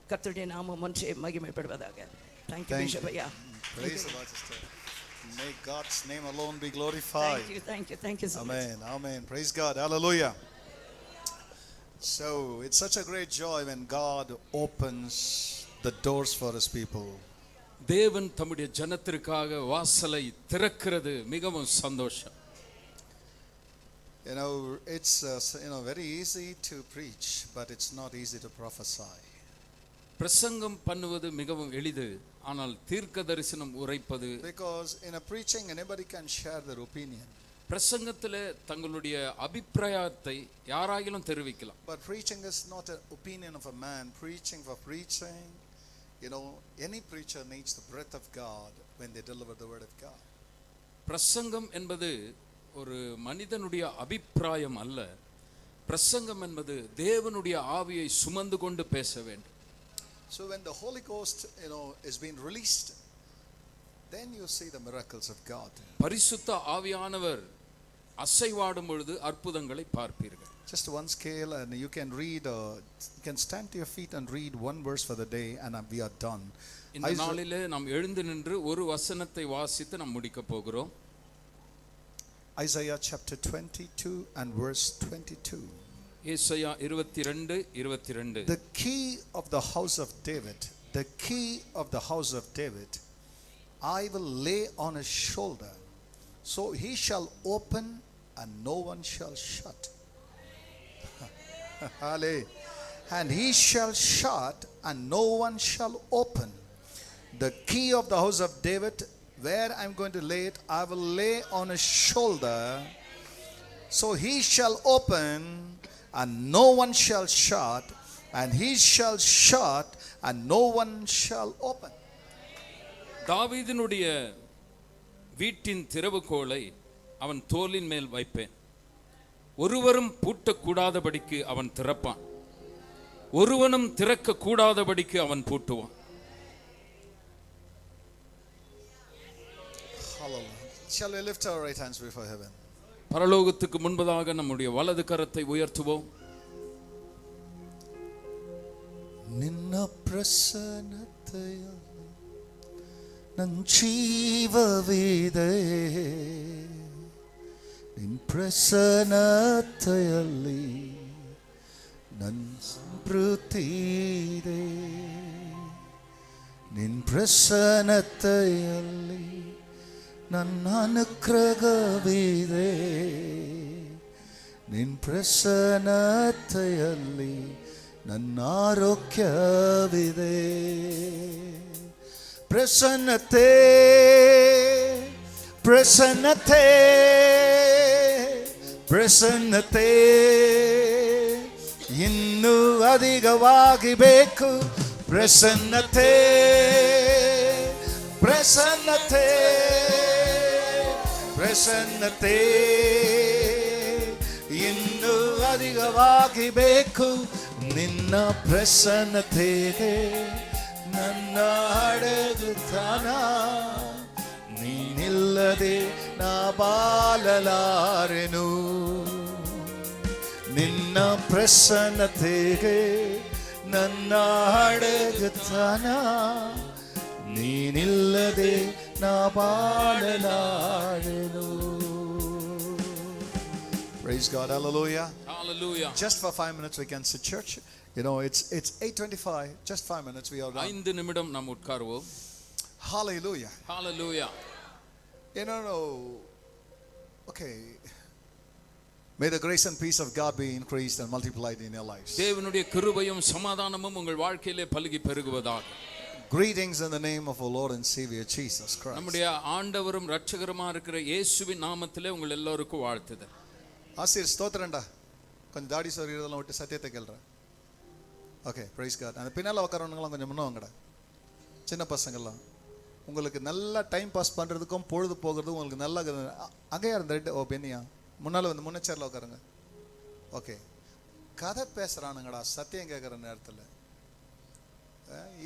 கர்த்தருடைய நாமம் ஒன்றே மகிமைப்படுவதாக. Thank you, Bishop. Yeah. Praise the Lord, sister. May God's name alone be glorified. Thank you so Amen. much. Amen. Praise God. Hallelujah. So it's such a great joy when God opens the doors for His people. தேவன் தம்முடைய ஜனத்திற்காக வாசலை திறக்கிறது மிகவும் சந்தோஷம். You know, it's very easy to preach, but it's not easy to prophesy. பிரசங்கம் பண்ணுவது மிகவும் எளிது, ஆனால் தீர்க்க தரிசனம் உரைப்பது. Because in a preaching anybody can share their opinion. பிரசங்கத்திலே தங்களுடைய அபிப்பிராயத்தை யாராயிலும் தெரிவிக்கலாம். But preaching is not an opinion of a man. Preaching for preaching, any preacher needs the breath of God when they deliver the word of God. பிரசங்கம் என்பது ஒரு மனிதனுடைய அபிப்பிராயம் அல்ல. பிரசங்கம் என்பது தேவனுடைய ஆவியை சுமந்து கொண்டு பேச வேண்டும். So when the Holy Ghost is being released, then you see the miracles of God. பரிசுத்த ஆவியானவர் அசைவாடும் பொழுது அற்புதங்களை பார்ப்பீர்கள். Just one scale, and you can read you can stand to your feet and read one verse for the day, and we are done. இந்த நாளிலே நாம் எழுந்து நின்று ஒரு வசனத்தை வாசித்து நாம் முடிக்க போகிறோம். Isaiah chapter 22 and verse 22. ஏசாயா 22:22. The key of the house of David, the key of the house of David, I will lay on his shoulder, so he shall open and no one shall shut. And he shall shut and no one shall open. The key of the house of David, where I'm going to lay it, I will lay on his shoulder, so he shall open and no one shall shut, and he shall shut and no one shall open. தாவீதினுடைய வீட்டின் திறவுகோலை அவன் தோளின் மேல் வைப்பேன். ஒருவரும் பூட்டக்கூடாதபடிக்கு அவன் திறப்பான், ஒருவனும் திறக்க கூடாதபடிக்கு அவன் பூட்டுவான். Shall we lift our right hands before heaven? பரலோகத்துக்கு முன்பதாக நம்முடைய வலது கரத்தை உயர்த்துவோம். ನಿನ್ನ ಪ್ರಸನ್ನತೆಯಲ್ಲಿ ನನ್ನ ಜೀವವಿದೆ, ನಿನ್ನ ಪ್ರಸನ್ನತೆಯಲ್ಲಿ ನನ್ನ ಸಮೃದ್ಧಿ ಇದೆ, ನಿನ್ನ ಪ್ರಸನ್ನತೆಯಲ್ಲಿ ನನ್ನ ಅನುಗ್ರಹವಿದೆ, ನಿನ್ನ ಪ್ರಸನ್ನತೆಯಲ್ಲಿ ನನ್ನ ಆರೋಗ್ಯವಿದೆ. ಪ್ರಸನ್ನತೆ ಪ್ರಸನ್ನತೆ ಪ್ರಸನ್ನತೆ ಇನ್ನೂ ಅಧಿಕವಾಗಿ ಬೇಕು. ಪ್ರಸನ್ನತೆ ಪ್ರಸನ್ನತೆ ಪ್ರಸನ್ನತೆ ಇನ್ನೂ ಅಧಿಕವಾಗಿ ಬೇಕು. ನಿನ್ನ ಪ್ರಸನ್ನತೆಗೆ ನನ್ನ ಅಡಗುತ್ತಾನ, ನೀನಿಲ್ಲದೆ ನಾ ಬಾಳಲಾರೆನು. ನಿನ್ನ ಪ್ರಸನ್ನತೆಗೆ ನನ್ನ ಅಡಗುತ್ತಾನ, ನೀನಿಲ್ಲದೆ ನಾ ಬಾಳಲಾರೆನು. Praise God. Hallelujah. Hallelujah. Just for 5 minutes we can sit, church. It's 8:25. Just 5 minutes we are done. 5 நிமிடம் நாம் உட்காருவோம். Hallelujah. Hallelujah. Okay. May the grace and peace of God be increased and multiplied in your lives. தேவனுடைய கிருபையும் சமாதானமும் உங்கள் வாழ்க்கையிலே பலுகி பெருகுவதாக. Greetings in the name of our Lord and Savior Jesus Christ. நம்முடைய ஆண்டவரும் இரட்சகருமா இருக்கிற இயேசுவின் நாமத்திலே உங்கள் எல்லோருக்கும் வாழ்த்துதல். ஆசீர் ஸ்தோத்திரண்டா. கொஞ்சம் தாடி சொரியதெல்லாம் விட்டு சத்தியத்தை கேள்றேன். Okay, price God. அந்த பின்னால் உட்காரவனுங்களாம் கொஞ்சம் முன்ன வாங்கடா. சின்ன பசங்கள்லாம் உங்களுக்கு நல்லா டைம் பாஸ் பண்ணுறதுக்கும் பொழுது போகிறதுக்கும் உங்களுக்கு நல்லா அங்கேயா இருந்த ரெண்டு பெண்ணியா முன்னால் வந்து முன்னச்சேரில் உட்காருங்க. ஓகே, கதை பேசுகிறானுங்கடா சத்தியம் கேட்குற நேரத்தில்.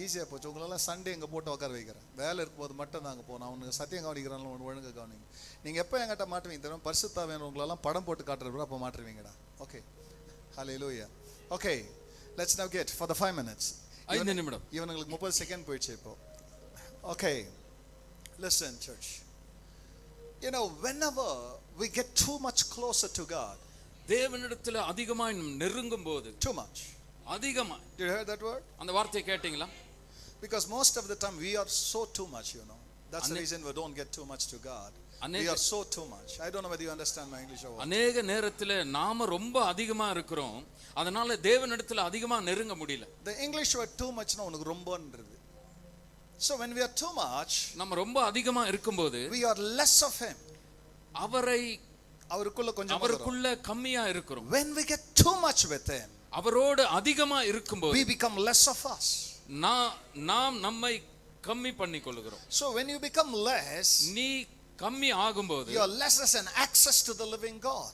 ஈஸியாக போச்சு. உங்களெல்லாம் சண்டே இங்கே போட்டு உட்கார வைக்கிறேன். வேலை இருக்கும்போது மட்டும் நாங்கள் போனோம். அவனுக்கு சத்தியம் கவனிக்கிறான்னு ஒன்று ஒழுங்கு கவனிங்க. நீங்கள் எப்போ என்கிட்ட மாட்டுவீங்க தெரியும், பரிசுத்தா வேணும் உங்களெல்லாம் படம் போட்டு காட்டுறப்போ அப்போ மாட்டுருவீங்கடா. Okay, hallelujah. Okay, let's now get for the 5 minutes. 5 நிமிடம். இவனுங்களுக்கு 30 செகண்ட் போயிடுச்சு இப்போ. Okay, listen church, you know, whenever we get too much closer to God, தேவனிடத்தில் அதிகமாய் நெருங்கும் போது, too much, அதிகமாய், did you hear that word? அந்த வார்த்தையை கேட்டீங்களா? Because most of the time we are so too much, you know, that's the reason we don't get too much to God. We are so too much. I don't know whether you understand my English or what. அநேக நேரத்துல நாம ரொம்ப அதிகமா இருக்கிறோம், அதனால தேவனிடத்துல அதிகமா நெருங்க முடியல. The English word too much னா உனக்கு ரொம்பன்றது. So when we are too much, நம்ம ரொம்ப அதிகமா இருக்கும்போது we are less of him. அவருக்குள்ள கம்மியா இருக்கிறோம். When we get too much with him, அவரோடு அதிகமா இருக்கும்போது we become less of us. நாம் நம்மை கம்மி பண்ணி கொள்கிறோம். So when you become less, நீ கம்மி ஆகும்போது, you are less as an access to the living God.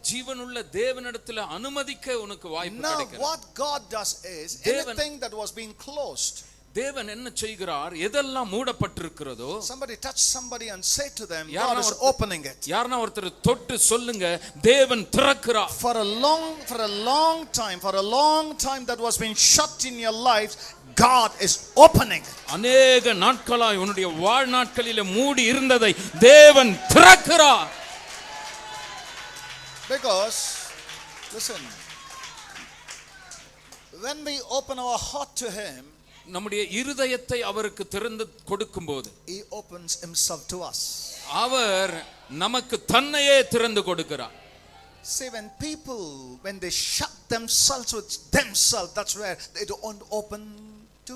ஜீவனுள்ள தேவனிடத்தில் அனுமதிக்க உனக்கு வாய்ப்பு கிடைக்கிறது. Now what God does is, anything that was being closed, தேவன் என்ன செய்கிறார், எதெல்லாம் மூடப்பட்டிருக்கிறதோ, somebody touch somebody and say to them, God is opening it. யாரனா ஒருத்தர் தொட்டு சொல்லுங்க, தேவன் திறக்கிறார். For a long time that was being shut in your life, God is opening it. அநேக நாட்களாய் உன்னுடைய வாழ்நாட்களிலே மூடி இருந்ததை தேவன் திறக்கிறார். Because listen, when we open our heart to him, நம்முடைய இருதயத்தை அவருக்கு திறந்து கொடுக்கும்போது, he opens himself to us. அவர் நமக்கு தன்னையே திறந்து கொடுக்கிறார். See, when they shut themselves with themselves, that's where they don't open to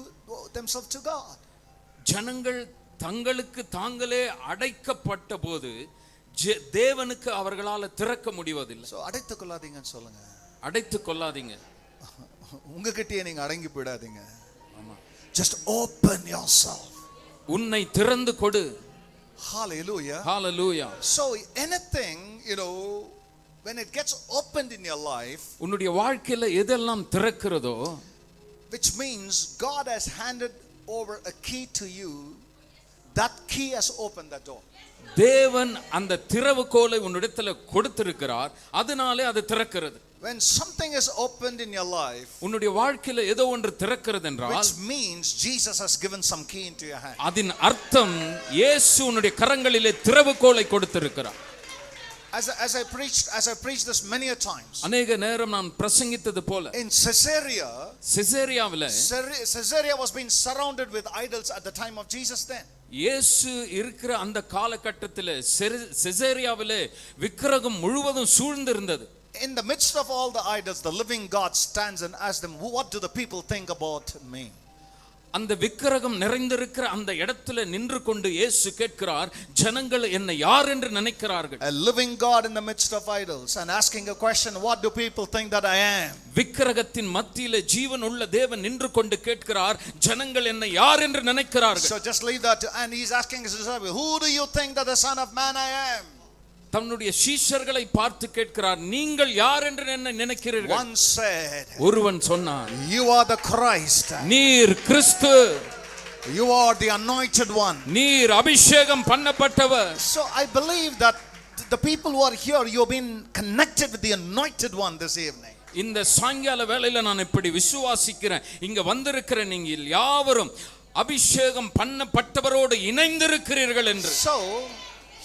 themselves to God. ஜனங்கள் தங்களுக்கு தாங்களே அடைக்கப்பட்ட போது தேவனுக்கு அவர்களால திறக்க முடிவதில்லை. So அடைத்துக் கொள்ளாதீங்கன்னு சொல்லுங்க. அடைத்துக் கொள்ளாதீங்க. உங்ககிட்டயே நீங்க அடங்கி போய்டாதீங்க. Just open yourself. உன்னை திறந்து கொடு. Hallelujah. Hallelujah. So anything, you know, when it gets opened in your life, உன்னுடைய வாழ்க்கையில எதெல்லாம் திறக்கிறதோ, which means God has handed over a key to you, that key has opened the door. தேவன் அந்த திறவுகோலை உன்னிடத்துல கொடுத்திருக்கிறார், அதனாலே அது திறக்கிறது. When something is opened in your life, உன்னுடைய வாழ்க்கையில ஏதோ ஒன்று திறக்கிறது என்றால், which means Jesus has given some key into your hand. அதன் அர்த்தம் இயேசு உன்னுடைய கரங்களிலே திறவுகோலை கொடுத்திருக்கிறார். As I preached this many a times. அநேக நேரம் நான் பிரசங்கித்தது போல, in Caesarea, Caesarea was being surrounded with idols at the time of Jesus then. இயேசு இருக்கிற அந்த காலகட்டத்திலே செசேரியாவிலே விக்கிரகம் முழுவதும் சூழ்ந்து இருந்தது. In the midst of all the idols, the living God stands and asks them, what do the people think about me? அந்த விக்கிரகம் நிறைந்திருக்கிற அந்த இடத்துல நின்று கொண்டு இயேசு கேட்கிறார், ஜனங்கள் என்னை யார் என்று நினைக்கிறார்கள்? A living God in the midst of idols and asking a question, what do people think that I am? விக்கிரகத்தின் மத்தியிலே ஜீவன் உள்ள தேவன் நின்று கொண்டு கேட்கிறார், ஜனங்கள் என்னை யார் என்று நினைக்கிறார்கள்? So just leave that, and he's asking his disciples, who do you think that the Son of Man I am? தன்னுடைய சீஷர்களை பார்த்து கேட்கிறார், நீங்கள் யார் என்று என்ன நினைக்கிறீர்கள்? One said, ஒருவன் சொன்னான், you are the Christ. நீர் கிறிஸ்து. You are the anointed one. நீர் அபிஷேகம் பண்ணப்பட்டவர். So I believe that the people who are here, you have been connected with the anointed one this evening. இந்த சாயங்கால வேளையில நான் இப்படி விசுவாசிக்கிறேன், இங்க வந்திருக்கிற நீங்கள் யாவரும் அபிஷேகம் பண்ணப்பட்டவரோடு இணைந்திருக்கிறீர்கள் என்று. So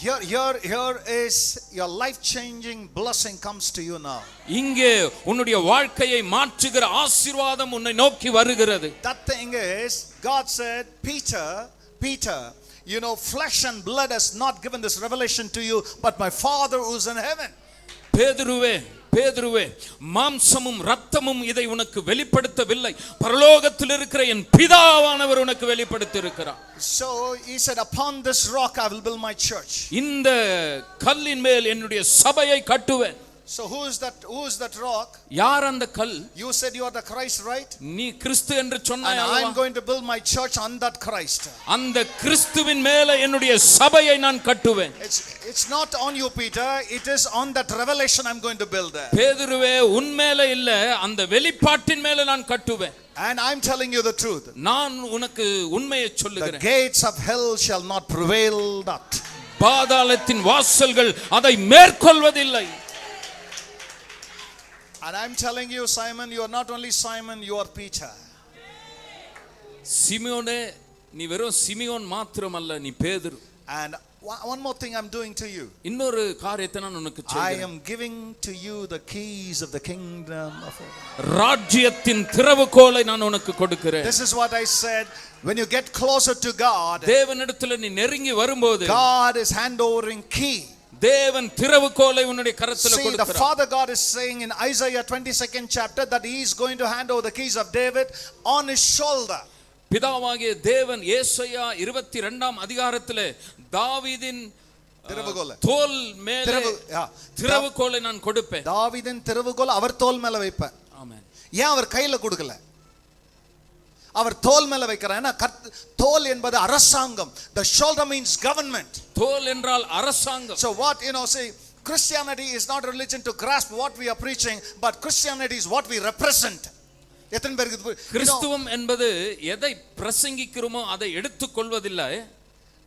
here is your life changing blessing comes to you now. இங்கே உன்னுடைய வாழ்க்கையை மாற்றுகிற ஆசீர்வாதம் உன்னை நோக்கி வருகிறது. That thing is, God said, Peter, you know, flesh and blood has not given this revelation to you, but my Father who is in heaven. பேதுருவே, மாம்சமும் இரத்தமும் இதை உனக்கு வெளிப்படுத்தவில்லை, பரலோகத்தில் இருக்கிற என் பிதாவானவர் உனக்கு வெளிப்படுத்தி இருக்கிறார். So he said, upon this rock I will build my church. இந்த கல்லின் மேல் என்னுடைய சபையை கட்டுவேன். So who is that rock? யார் அந்த கல்? You said you are the Christ, right? நீ கிறிஸ்து என்று சொன்னாய். And I am going to build my church on that Christ. அந்த கிறிஸ்துவின் மேலே என்னுடைய சபையை நான் கட்டுவேன். It's not on you, Peter, it is on that revelation I'm going to build there. பேதுருவே, உன் மேலே இல்ல, அந்த வெளிப்பாட்டின் மேலே நான் கட்டுவேன். And I'm telling you the truth. நான் உனக்கு உண்மையை சொல்லுகிறேன். The gates of hell shall not prevail that. பாதாளத்தின் வாசல்கள் அதை மேற்கொள்வதில்லை. And I'm telling you, Simon, you are not only Simon, you are Peter. Simeone, நீ வெறும் சிமியோன் மாத்திரமல்ல, நீ பேதுரு. And one more thing I'm doing to you. இன்னொரு காரியத்தை நான் உனக்கு I செய்கிறேன். am giving to you the keys of the kingdom of heaven. ராஜ்யத்தின் திறவுகோலை நான் உனக்கு கொடுக்கிறேன். This is what I said. When you get closer to God, தேவனிடத்தில் நீ நெருங்கி வரும்போது God is handovering key. தேவன் திறவுகோலை உன்னுடைய கரத்தில் See, the கொடுக்கிறார். Father God is saying in Isaiah 22nd chapter that he is going to hand over the keys of David on his shoulder. பிதாவாகிய தேவன் ஏசாயா 22ஆம் அதிகாரத்திலே தாவீதின் திறவுகோலை தோல் மேலே திறவுகோலை நான் கொடுப்பேன். தாவீதின் திறவுகோல் அவர் தோல் மேல வைப்பேன். ஆமென். ஏன் அவர் கையில கொடுக்கல? அவர் தோல் மேல வைக்கிறார். ஏன்னா தோல் என்பது அரசாங்கம். The shoulder means government. தோல் என்றால் அரசாங்கம். So what, see, Christianity is not a religion to grasp what we are preaching, but Christianity is what we represent. எத்தனை பேருக்கு கிறிஸ்துவம் என்பது எதை பிரசங்கிக்கிறோமோ அதை எடுத்துக்கொள்வதில்லை.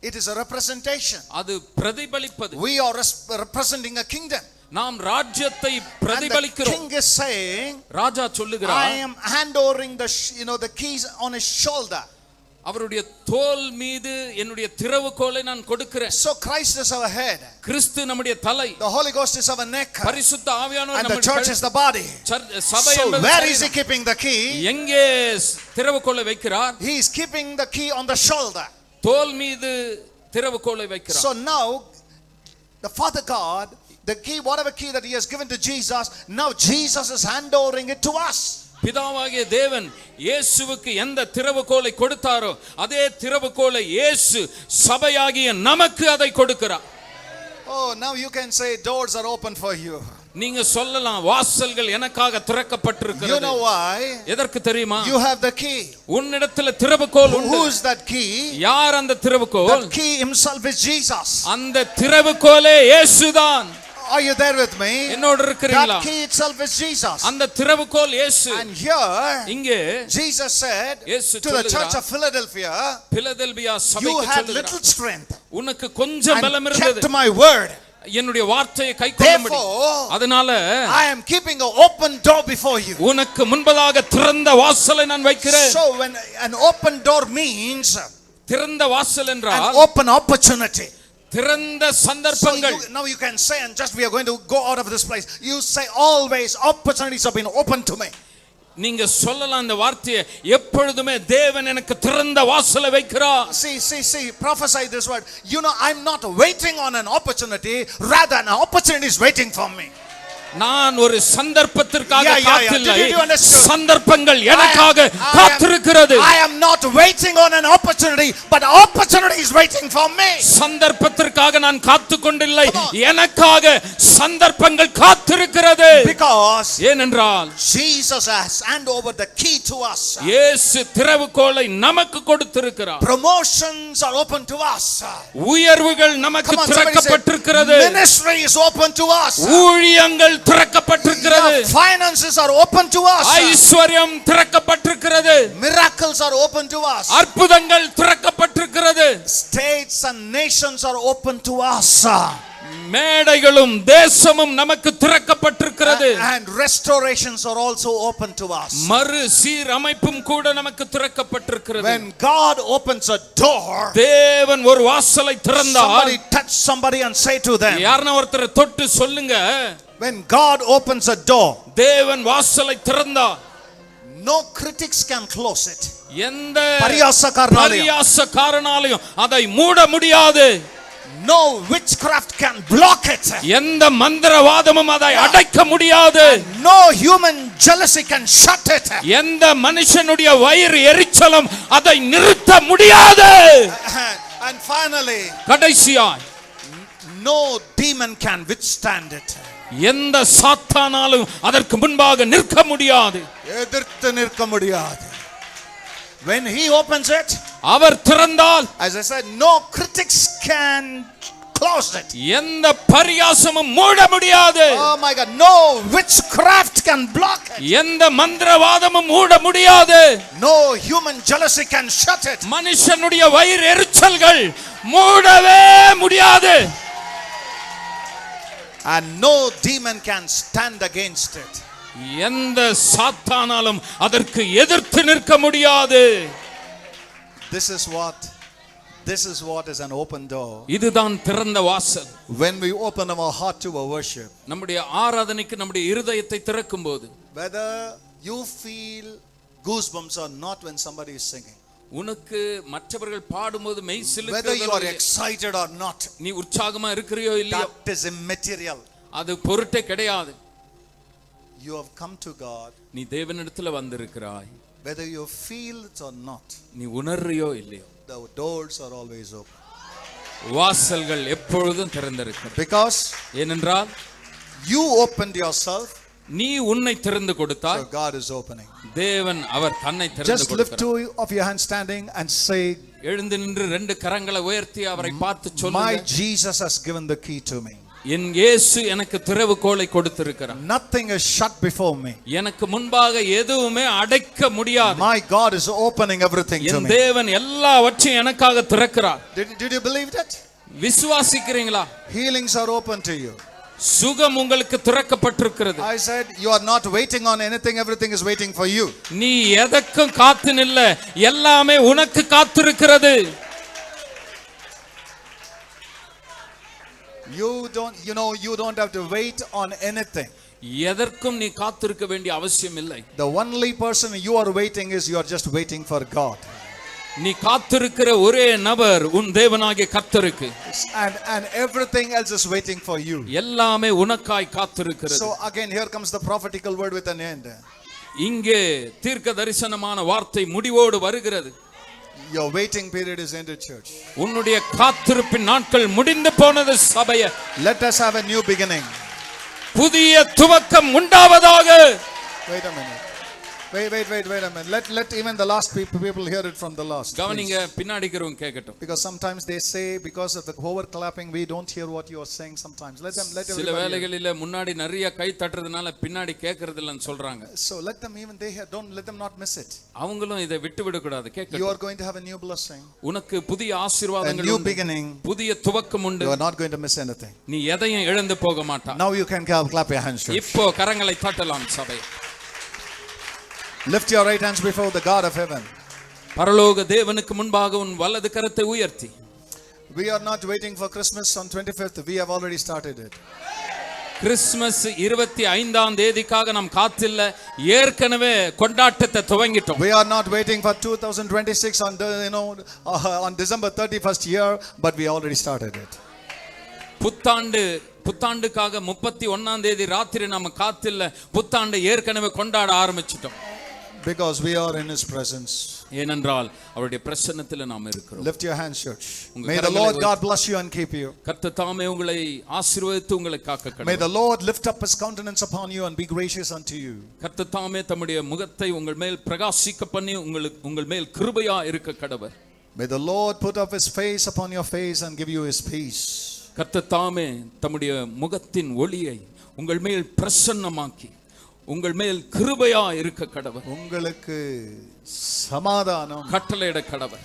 It is a representation. அது பிரதிபலிப்பது. We are representing a kingdom. நாம் ராஜ்யத்தை பிரதிபலிக்கிறோம். And the king is saying, ராஜா சொல்லுகிறார், I am handovering the keys on his shoulder. அவருடைய தோல் மீது என்னுடைய திறவுகோலை நான் கொடுக்கிறேன். So Christ is our head. கிறிஸ்து நம்முடைய தலை. The Holy Ghost is our neck. பரிசுத்த ஆவியானவர் and the church is the body. சபை என்பது. So where is he keeping the key? எங்கே திறவுகோலை வைக்கிறார்? He is keeping the key on the shoulder. தோல் மீது திறவுகோலை வைக்கிறார். So now the Father God, the key, whatever key that he has given to Jesus, now Jesus is handovering it to us. பிதாவாகிய தேவன் இயேசுவுக்கு எந்த திறவுகோலை கொடுத்தாரோ அதே திறவுகோலை இயேசு சபையாகிய நமக்கு அதை கொடுக்கிறார். Oh, now you can say doors are open for you. நீங்க சொல்லலாம் வாசல்கள் எனக்காக திறக்கப்பட்டிருக்கிறது. You know why? எதற்கு தெரியுமா? You have the key. உன்னிடத்தில் திறவுகோல் உண்டு. Who is that key? யார் அந்த திறவுகோல்? That key himself is Jesus. அந்த திறவுகோலே இயேசுதான். Are you there with me? என்னோடு இருக்கிறீங்களா? That key itself is Jesus. அந்த திறவுகோல் இயேசு. And here இங்கே Jesus said to the church of Philadelphia, Philadelphia சபைக்கு you had சொல்லுகிறார், little strength. உனக்கு கொஞ்சம் பலம் and இருந்தது. kept my word. என்னுடைய வார்த்தையை கைக்கொள்ளும்படி. அதனால I am keeping an open door before you. உனக்கு முன்பதாக திறந்த வாசலை நான் வைக்கிறேன். So when an open door means திறந்த வாசல் என்றால் an open opportunity. திறந்த சந்தர்ப்பங்கள். So now you can say, and just we are going to go out of this place, you say always opportunities have been open to me. நீங்க சொல்லலாம் இந்த வார்த்தையை, எப்பொழுதுமே தேவன் எனக்கு திறந்த வாசலை வைக்கிறார். See, prophesy this word. I'm not waiting on an opportunity, rather an opportunity is waiting for me. நான் ஒரு சந்தர்ப்பத்திற்காக காத்தில்லை, சந்தர்ப்பங்கள் எனக்காக காத்திருக்கிறது. I am not waiting on an opportunity, but opportunity is waiting for me. சந்தர்ப்பத்திற்காக நான் காத்துக்கொண்டில்லை, எனக்காக சந்தர்ப்பங்கள் காத்திருக்கிறது. Because ஏனென்றால் Jesus has handed over the key to us. இயேசு திறவுகோலை நமக்கு கொடுத்திருக்கிறார். Promotions are open to us. உயர்வுகள் நமக்கு திறக்கப்பட்டிருக்கிறது. Ministry is open to us. ஊழியங்கள் திறக்கப்பட்டிருக்கிறது. Finances are open to us. ஐஸ்வர்யம் திறக்கப்பட்டிருக்கிறது. Miracles are open to us. அற்புதங்கள் திறக்கப்பட்டிருக்கிறது. States and nations are open to us. மேடைகளும் தேசமும் நமக்கு திறக்கப்பட்டிருக்கிறது. And restorations are also open to us. மறு சீரமைப்பும் கூட நமக்கு திறக்கப்பட்டிருக்கிறது. When God opens a door, தேவன் ஒரு வாசலை திறந்தால், somebody touch somebody and say to them, யாரனா ஒருத்தரை தொட்டு சொல்லுங்க, when God opens a door, தேவன் வாசலை திறந்தால் no critics can close it. எந்த பரியாசக்காரனாலையும் அதை மூட முடியாது. No witchcraft can block it. எந்த மந்திரவாதமும் அதை அடைக்க முடியாது. No human jealousy can shut it. எந்த மனுஷனுடைய வயிறு எரிச்சலும் அதை நிறுத்த முடியாது. And finally, கடைசியாய் no demon can withstand it. எந்த சாத்தானாலும் அதற்கு முன்பாக நிற்க முடியாது. எதிர்த்து நிற்க முடியாது. When he opens it, அவர் திறந்தால், as I said, no critics can close it. எந்த பரியாசமும் மூட முடியாது. Oh my God, no witchcraft can block it. எந்த மந்திரவாதமும் மூட முடியாது. No human jealousy can shut it. மனுஷனுடைய வயிறு எரிச்சல்கள் மூடவே முடியாது. And no demon can stand against it. எந்த சாத்தானாலும் அதற்கு எதிர்த்து நிற்க முடியாது. This is what is an open door. இதுதான் திறந்த வாசல். When we open our heart to our worship. நம்முடைய ஆராதனைக்கு நம்முடைய இருதயத்தை திறக்கும்போது, Whether you feel goosebumps or not when somebody is singing. உனக்கு மற்றவர்கள் பாடும்போது மெய் சிலுக்குதோ, Whether you are excited or not. நீ உற்சாகமா இருக்கிறியோ இல்லையோ, That is immaterial. அது பொருட்டே கிடையாது. You have come to God. நீ தேவனிடத்துல வந்திருக்கிறாய். Whether you feel it or not. நீ உணர்றியோ இல்லையோ, The doors are always open. வாசல்கள் எப்பொழுதும் திறந்திருக்கிறது. Because ஏனென்றால் you opened yourself. நீ உன்னை திறந்து கொடுத்தாய். So God is opening. தேவன் அவர் தன்னை திறந்து Just lift கொடுக்கிறார். two of your hands standing and say, எழுந்து நின்று ரெண்டு கரங்களை உயர்த்தி அவரை பார்த்து My சொல்லுங்க, Jesus has given the key to me. என் இயேசு எனக்கு திறவுகோலை கொடுத்திருக்கிறார். Nothing is shut before me. எனக்கு முன்பாக எதுவுமே அடைக்க முடியாது. My God is opening everything to N me. தேவன் எல்லாவற்றையும் எனக்காக திறக்கிறார். Did you believe that? விசுவாசிக்கிறீங்களா? Healings are open to you. சுகம் உங்களுக்கு திறக்கப்பட்டிருக்கிறது. I said you are not waiting on anything, everything is waiting for you. நீ எதற்கும் காத்து நில்ல, எல்லாமே உனக்கு காத்திருக்கிறது. You don't have to wait on anything. எதற்கும் நீ காத்திருக்க வேண்டிய அவசியம் இல்லை. The only person you are waiting is you are just waiting for God. நீ காத்திருக்கிற ஒரே நபர் உன் தேவனாகிய கர்த்தருக்கு. And everything else is waiting for you. எல்லாமே உனக்காய் காத்திருக்கிறது. So again here comes the prophetical word with an end. இங்கே தீர்க்க தரிசனமான வார்த்தை முடிவோடு வருகிறது. Your waiting period is ended, church. உன்னுடைய காத்திருப்பின் நாட்கள் முடிந்து போனது சபையே. Let us have a new beginning. புதிய துவக்கம் உண்டாவதாக. Wait a minute. Wait a minute. Let even the last people hear it from the last. கவனிங்க, பின்னாடிக்கிறவங்க கேட்கட்டும். Because sometimes they say, because of the overclapping, we don't hear what you are saying sometimes. Let சில everybody hear. வேளைகளில முன்னாடி நிறைய கை தட்டுறதுனால பின்னாடி கேட்கறது இல்லன்னு சொல்றாங்க. So let them even they hear. Don't let them not miss it. அவங்களும் இதை விட்டு விட கூடாது, You கேட்கட்டும். are going to have a new blessing. உனக்கு புதிய A ஆசீர்வாதங்கள் new உண்டு. beginning. புதிய துவக்கம் உண்டு. You are not going to miss anything. நீ எதையும் இழந்து போக மாட்டாய். Now you can clap your hands. Church. இப்போ கரங்களை தட்டலாம் சபை. Lift your right hands before the God of heaven. பரலோக தேவனுக்கு முன்பாக உன் வலது கரத்தை உயர்த்தி. We are not waiting for Christmas on 25th. We have already started it. Christmas 25ஆம் தேதிக்காக நாம் காத்தில்ல, ஏற்கனவே கொண்டாட்டத்தை துவங்கிட்டோம். We are not waiting for 2026 on December 31st year, but we already started it. புத்தாண்டுக்காக 31ஆம் தேதி ராத்திரி நாம காத்தில்ல, புத்தாண்டை ஏற்கனவே கொண்டாட ஆரம்பிச்சிட்டோம். Because we are in His presence. ஏனென்றால் அவருடைய பிரசன்னத்தில் நாம் இருக்கிறோம். Lift your hands, church. May the Lord God bless you and keep you. கர்த்தர் தாமே உங்களை ஆசீர்வதித்து உங்களை காக்க கடவுள். May the Lord lift up His countenance upon you and be gracious unto you. கர்த்தர் தாமே தம்முடைய முகத்தை உங்கள் மேல் பிரகாசிக்க பண்ணி உங்கள் மேல் கிருபையா இருக்க கடவுள். May the Lord put up His face upon your face and give you His peace. கர்த்தர் தாமே தம்முடைய முகத்தின் ஒளியை உங்கள் மேல் பிரசன்னமாக்கி உங்கள் மேல் கிருபையா இருக்க கடவுள். உங்களுக்கு சமாதானம் கட்டளையிட கடவுள்.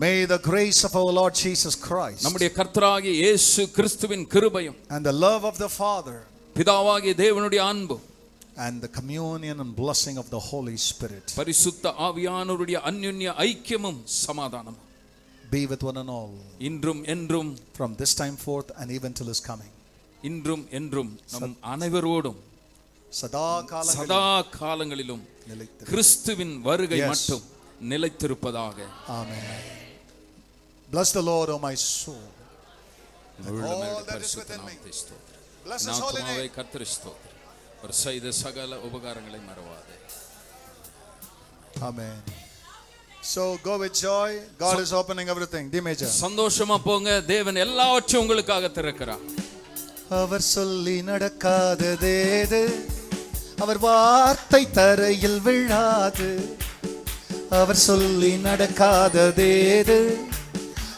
May the grace of our Lord Jesus Christ நம்முடைய கர்த்தராகிய இயேசு கிறிஸ்துவின் கிருபையும் and the love of the Father பிதாவாகிய தேவனுடைய அன்பும் and the communion and blessing of the Holy Spirit பரிசுத்த ஆவியானவருடைய அன்யோன்ய ஐக்கியமும் சமாதானமும் be with one and all இன்றும் என்றும் from this time forth and even till His coming. இன்றும் என்றும் நம் அனைவரோடும் சதா காலங்களிலும் கிறிஸ்துவின் வருகை மட்டும் நிலைத்திருப்பதாக. Amen. Bless the Lord, O my soul. All that is within me. Bless His holy name. கர்த்தர் ஸ்தோத்திரம். அவர் செய்த சகல உபகாரங்களை மறவாதே. Amen. So go with joy. God is opening everything. D major. சந்தோஷமா போங்க. தேவன் எல்லாவற்றையும் உங்களுக்காக திறக்கிறார். அவர் சொல்லி நடக்காததேது, அவர் வார்த்தை தரையில் விழாது. அவர் சொல்லி நடக்காததேது,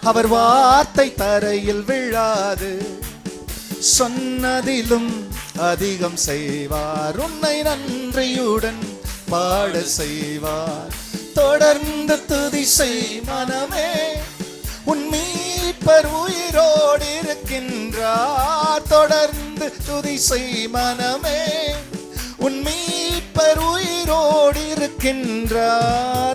அவர் வார்த்தை தரையில் விழாது. சொன்னதிலும் அதிகம் செய்வார், உன்னை நன்றியுடன் பாட செய்வார். தொடர்ந்து துதி செய் மனமே, உன் மீட்பர் உயிரோடு இருக்கின்றார். தொடர்ந்து துதி செய் மனமே, உன் மீட்பர் உயிரோடு இருக்கின்றார்.